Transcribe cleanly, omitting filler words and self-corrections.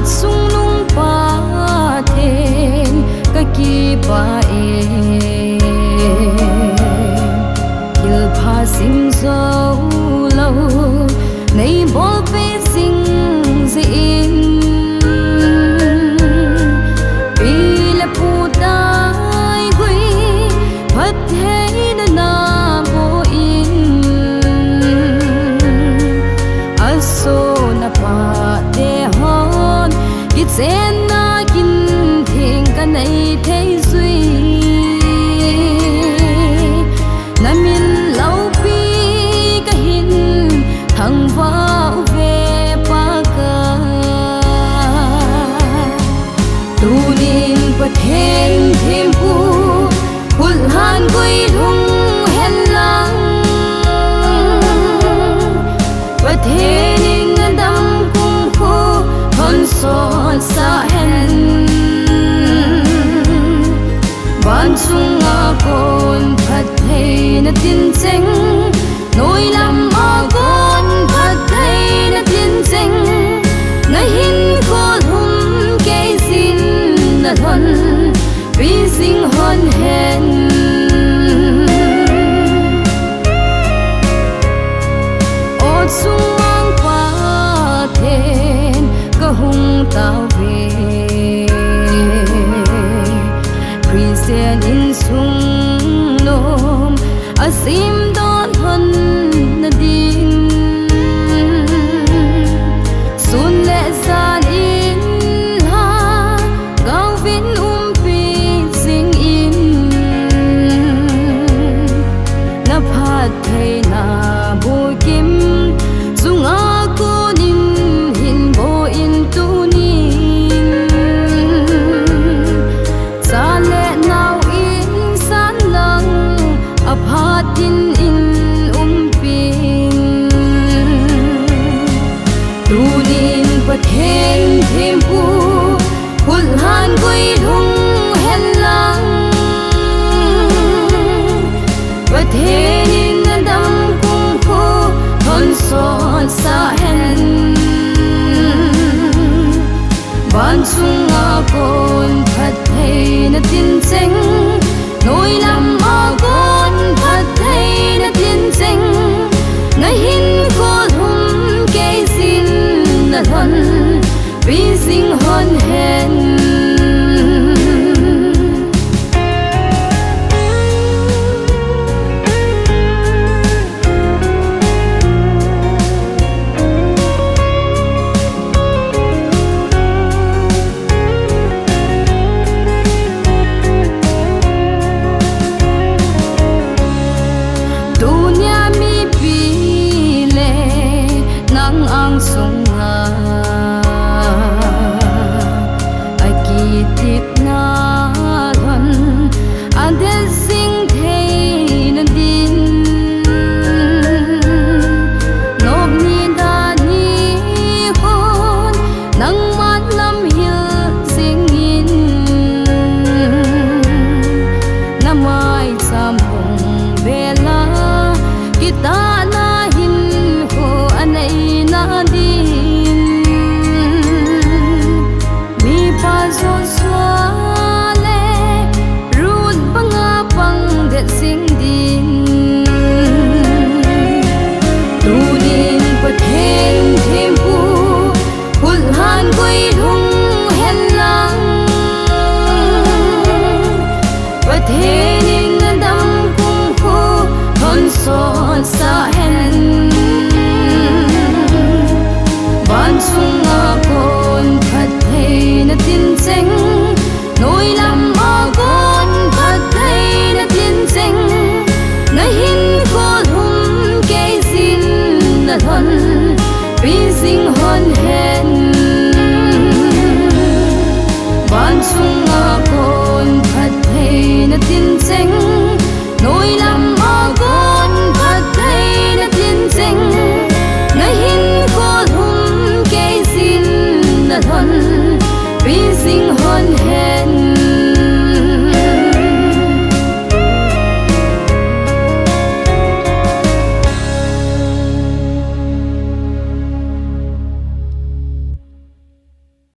sung nung pa then ka ki pa e kil pha sim zo lo nei bol pe sing zin pi la pu dai gui phat the na bo in aso na pa de hon kit sen na kin thing ka nei thei zui na min lau pi ka hin thang va ve pa ka tu nin pa then thêm pu hul han gui lung hen lang pa then in dam kum khu hon son sa hen ban chung a kon phat thei na tin cheng noi lam a kon phat thei na tin cheng na hin ko hum ke sin na thon pi sing hon hen o chung mang pa then ka hung tao ve Christian in sung nom asim don hon na din sun le san in ha gao vin pi sing in na phat thei na bo kim zunga ko nin hin bo in tu nin sa le nau in san lang a phat in pin tu nin pa then thêm pu hul han gui lung hen lang pa then in dam kum khu hon son sa hen ban chung a kon phat thei na tin cheng